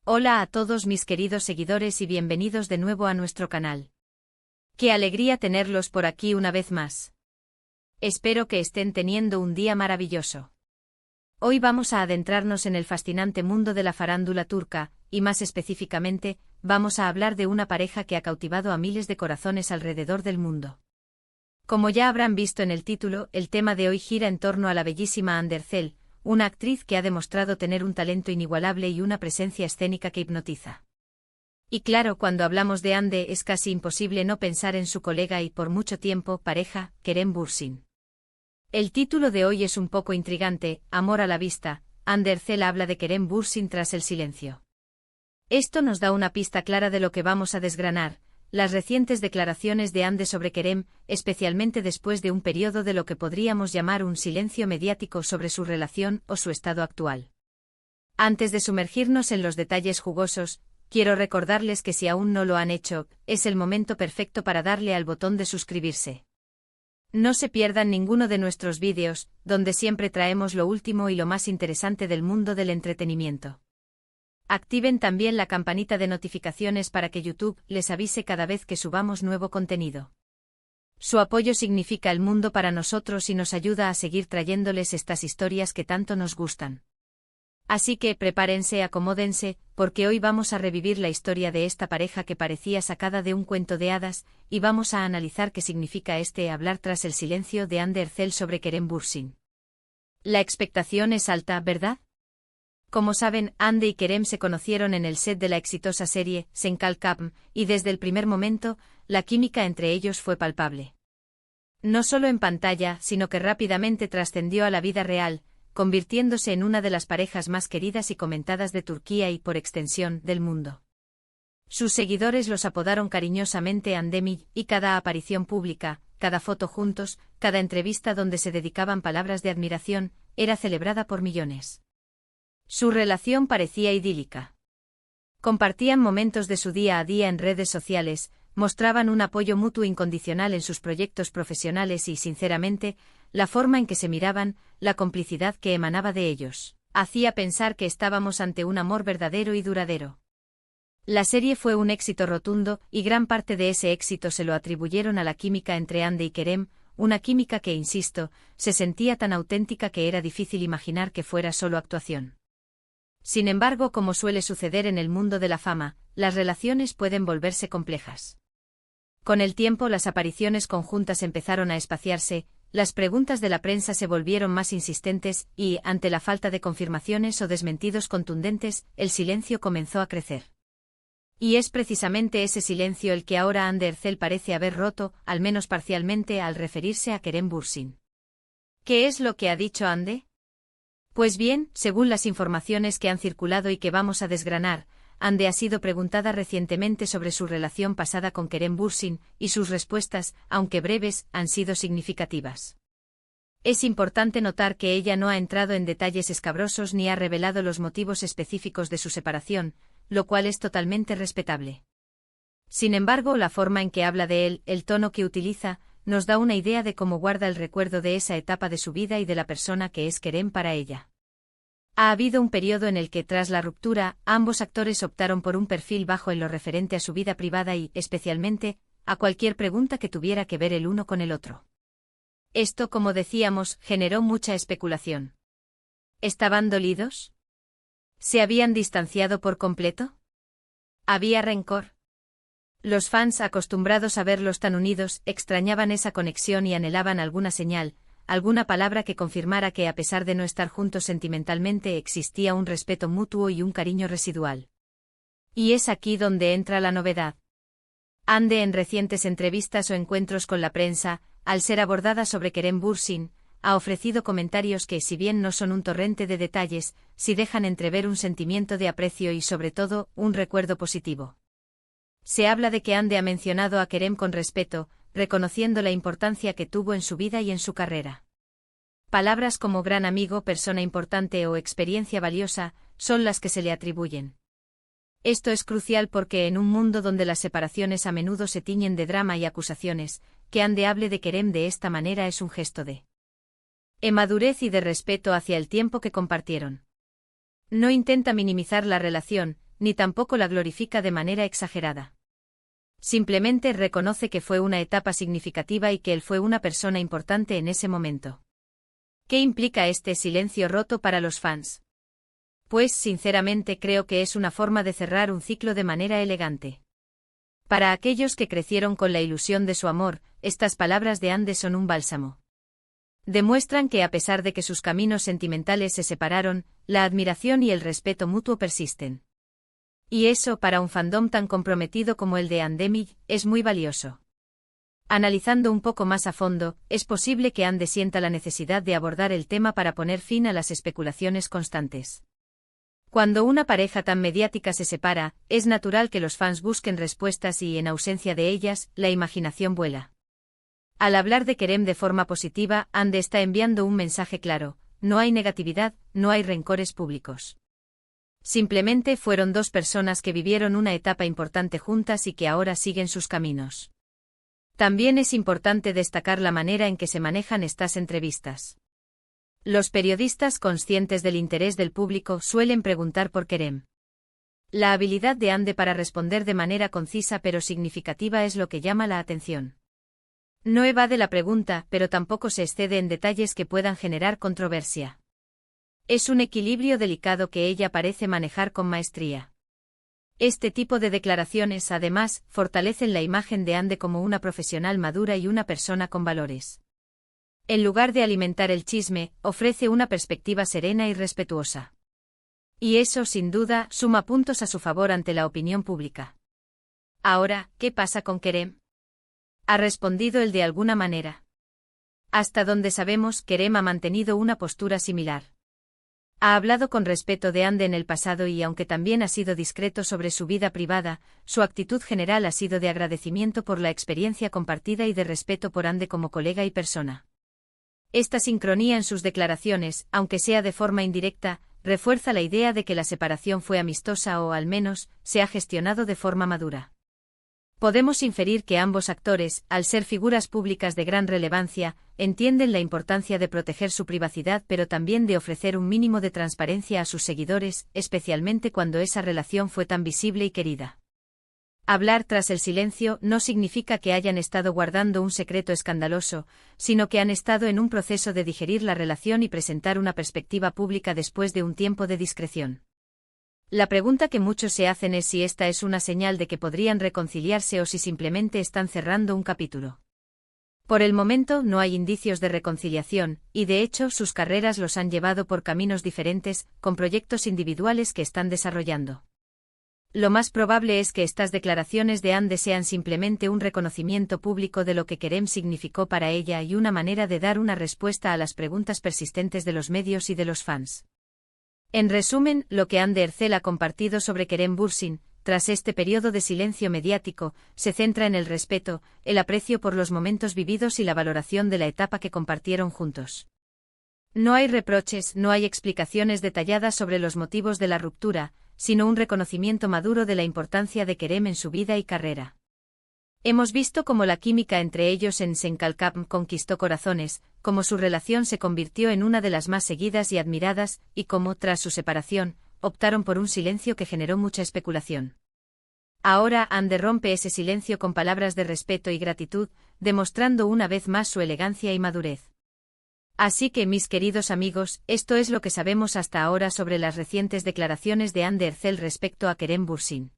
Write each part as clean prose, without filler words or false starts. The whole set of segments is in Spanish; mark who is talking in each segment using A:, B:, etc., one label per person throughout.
A: Hola a todos mis queridos seguidores y bienvenidos de nuevo a nuestro canal. Qué alegría tenerlos por aquí una vez más. Espero que estén teniendo un día maravilloso. Hoy vamos a adentrarnos en el fascinante mundo de la farándula turca, y más específicamente, vamos a hablar de una pareja que ha cautivado a miles de corazones alrededor del mundo. Como ya habrán visto en el título, el tema de hoy gira en torno a la bellísima Hande Erçel, una actriz que ha demostrado tener un talento inigualable y una presencia escénica que hipnotiza. Y claro, cuando hablamos de Hande es casi imposible no pensar en su colega y por mucho tiempo pareja, Kerem Bürsin. El título de hoy es un poco intrigante, Amor a la vista. Hande Erçel habla de Kerem Bürsin tras el silencio. Esto nos da una pista clara de lo que vamos a desgranar. Las recientes declaraciones de Hande sobre Kerem, especialmente después de un periodo de lo que podríamos llamar un silencio mediático sobre su relación o su estado actual. Antes de sumergirnos en los detalles jugosos, quiero recordarles que si aún no lo han hecho, es el momento perfecto para darle al botón de suscribirse. No se pierdan ninguno de nuestros vídeos, donde siempre traemos lo último y lo más interesante del mundo del entretenimiento. Activen también la campanita de notificaciones para que YouTube les avise cada vez que subamos nuevo contenido. Su apoyo significa el mundo para nosotros y nos ayuda a seguir trayéndoles estas historias que tanto nos gustan. Así que prepárense, acomódense, porque hoy vamos a revivir la historia de esta pareja que parecía sacada de un cuento de hadas, y vamos a analizar qué significa hablar tras el silencio de Hande Erçel sobre Kerem Bürsin. La expectación es alta, ¿verdad? Como saben, Hande y Kerem se conocieron en el set de la exitosa serie Sen Kalkam, y desde el primer momento, la química entre ellos fue palpable. No solo en pantalla, sino que rápidamente trascendió a la vida real, convirtiéndose en una de las parejas más queridas y comentadas de Turquía y, por extensión, del mundo. Sus seguidores los apodaron cariñosamente Handemi, y cada aparición pública, cada foto juntos, cada entrevista donde se dedicaban palabras de admiración, era celebrada por millones. Su relación parecía idílica. Compartían momentos de su día a día en redes sociales, mostraban un apoyo mutuo incondicional en sus proyectos profesionales y, sinceramente, la forma en que se miraban, la complicidad que emanaba de ellos, hacía pensar que estábamos ante un amor verdadero y duradero. La serie fue un éxito rotundo, y gran parte de ese éxito se lo atribuyeron a la química entre Hande y Kerem, una química que, insisto, se sentía tan auténtica que era difícil imaginar que fuera solo actuación. Sin embargo, como suele suceder en el mundo de la fama, las relaciones pueden volverse complejas. Con el tiempo las apariciones conjuntas empezaron a espaciarse, las preguntas de la prensa se volvieron más insistentes y, ante la falta de confirmaciones o desmentidos contundentes, el silencio comenzó a crecer. Y es precisamente ese silencio el que ahora Hande Erçel parece haber roto, al menos parcialmente, al referirse a Kerem Bürsin. ¿Qué es lo que ha dicho Hande? Pues bien, según las informaciones que han circulado y que vamos a desgranar, Hande ha sido preguntada recientemente sobre su relación pasada con Kerem Bürsin, y sus respuestas, aunque breves, han sido significativas. Es importante notar que ella no ha entrado en detalles escabrosos ni ha revelado los motivos específicos de su separación, lo cual es totalmente respetable. Sin embargo, la forma en que habla de él, el tono que utiliza, nos da una idea de cómo guarda el recuerdo de esa etapa de su vida y de la persona que es Kerem para ella. Ha habido un periodo en el que, tras la ruptura, ambos actores optaron por un perfil bajo en lo referente a su vida privada y, especialmente, a cualquier pregunta que tuviera que ver el uno con el otro. Esto, como decíamos, generó mucha especulación. ¿Estaban dolidos? ¿Se habían distanciado por completo? ¿Había rencor? Los fans, acostumbrados a verlos tan unidos, extrañaban esa conexión y anhelaban alguna señal, alguna palabra que confirmara que, a pesar de no estar juntos sentimentalmente, existía un respeto mutuo y un cariño residual. Y es aquí donde entra la novedad. Hande, en recientes entrevistas o encuentros con la prensa, al ser abordada sobre Kerem Bürsin, ha ofrecido comentarios que, si bien no son un torrente de detalles, sí dejan entrever un sentimiento de aprecio y, sobre todo, un recuerdo positivo. Se habla de que Hande ha mencionado a Kerem con respeto, reconociendo la importancia que tuvo en su vida y en su carrera. Palabras como gran amigo, persona importante o experiencia valiosa, son las que se le atribuyen. Esto es crucial porque en un mundo donde las separaciones a menudo se tiñen de drama y acusaciones, que Hande hable de Kerem de esta manera es un gesto de madurez y de respeto hacia el tiempo que compartieron. No intenta minimizar la relación, ni tampoco la glorifica de manera exagerada. Simplemente reconoce que fue una etapa significativa y que él fue una persona importante en ese momento. ¿Qué implica este silencio roto para los fans? Pues sinceramente creo que es una forma de cerrar un ciclo de manera elegante. Para aquellos que crecieron con la ilusión de su amor, estas palabras de Ande son un bálsamo. Demuestran que a pesar de que sus caminos sentimentales se separaron, la admiración y el respeto mutuo persisten. Y eso, para un fandom tan comprometido como el de Andemil, es muy valioso. Analizando un poco más a fondo, es posible que Ande sienta la necesidad de abordar el tema para poner fin a las especulaciones constantes. Cuando una pareja tan mediática se separa, es natural que los fans busquen respuestas y, en ausencia de ellas, la imaginación vuela. Al hablar de Kerem de forma positiva, Ande está enviando un mensaje claro: no hay negatividad, no hay rencores públicos. Simplemente fueron dos personas que vivieron una etapa importante juntas y que ahora siguen sus caminos. También es importante destacar la manera en que se manejan estas entrevistas. Los periodistas, conscientes del interés del público, suelen preguntar por Kerem. La habilidad de Ande para responder de manera concisa pero significativa es lo que llama la atención. No evade la pregunta, pero tampoco se excede en detalles que puedan generar controversia. Es un equilibrio delicado que ella parece manejar con maestría. Este tipo de declaraciones, además, fortalecen la imagen de Ande como una profesional madura y una persona con valores. En lugar de alimentar el chisme, ofrece una perspectiva serena y respetuosa. Y eso, sin duda, suma puntos a su favor ante la opinión pública. Ahora, ¿qué pasa con Kerem? Ha respondido él de alguna manera. Hasta donde sabemos, Kerem ha mantenido una postura similar. Ha hablado con respeto de Ande en el pasado y, aunque también ha sido discreto sobre su vida privada, su actitud general ha sido de agradecimiento por la experiencia compartida y de respeto por Ande como colega y persona. Esta sincronía en sus declaraciones, aunque sea de forma indirecta, refuerza la idea de que la separación fue amistosa o, al menos, se ha gestionado de forma madura. Podemos inferir que ambos actores, al ser figuras públicas de gran relevancia, entienden la importancia de proteger su privacidad pero también de ofrecer un mínimo de transparencia a sus seguidores, especialmente cuando esa relación fue tan visible y querida. Hablar tras el silencio no significa que hayan estado guardando un secreto escandaloso, sino que han estado en un proceso de digerir la relación y presentar una perspectiva pública después de un tiempo de discreción. La pregunta que muchos se hacen es si esta es una señal de que podrían reconciliarse o si simplemente están cerrando un capítulo. Por el momento no hay indicios de reconciliación, y de hecho sus carreras los han llevado por caminos diferentes, con proyectos individuales que están desarrollando. Lo más probable es que estas declaraciones de Ande sean simplemente un reconocimiento público de lo que Kerem significó para ella y una manera de dar una respuesta a las preguntas persistentes de los medios y de los fans. En resumen, lo que Ande Ercel ha compartido sobre Kerem Bürsin, tras este periodo de silencio mediático, se centra en el respeto, el aprecio por los momentos vividos y la valoración de la etapa que compartieron juntos. No hay reproches, no hay explicaciones detalladas sobre los motivos de la ruptura, sino un reconocimiento maduro de la importancia de Kerem en su vida y carrera. Hemos visto cómo la química entre ellos en Senkalkam conquistó corazones, cómo su relación se convirtió en una de las más seguidas y admiradas, y cómo, tras su separación, optaron por un silencio que generó mucha especulación. Ahora Ande rompe ese silencio con palabras de respeto y gratitud, demostrando una vez más su elegancia y madurez. Así que, mis queridos amigos, esto es lo que sabemos hasta ahora sobre las recientes declaraciones de Ande Ercel respecto a Kerem Bürsin.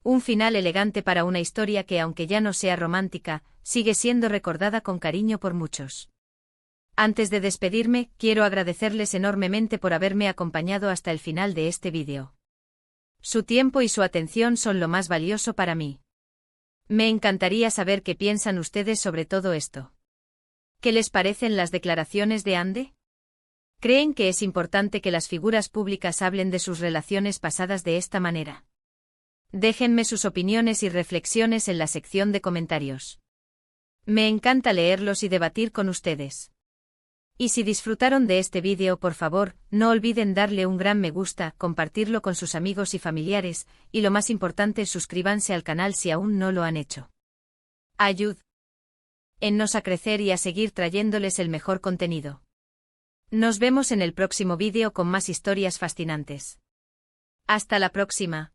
A: Un final elegante para una historia que, aunque ya no sea romántica, sigue siendo recordada con cariño por muchos. Antes de despedirme, quiero agradecerles enormemente por haberme acompañado hasta el final de este vídeo. Su tiempo y su atención son lo más valioso para mí. Me encantaría saber qué piensan ustedes sobre todo esto. ¿Qué les parecen las declaraciones de Ande? ¿Creen que es importante que las figuras públicas hablen de sus relaciones pasadas de esta manera? Déjenme sus opiniones y reflexiones en la sección de comentarios. Me encanta leerlos y debatir con ustedes. Y si disfrutaron de este vídeo, por favor, no olviden darle un gran me gusta, compartirlo con sus amigos y familiares, y lo más importante, suscríbanse al canal si aún no lo han hecho. Ayúdennos a crecer y a seguir trayéndoles el mejor contenido. Nos vemos en el próximo vídeo con más historias fascinantes. Hasta la próxima.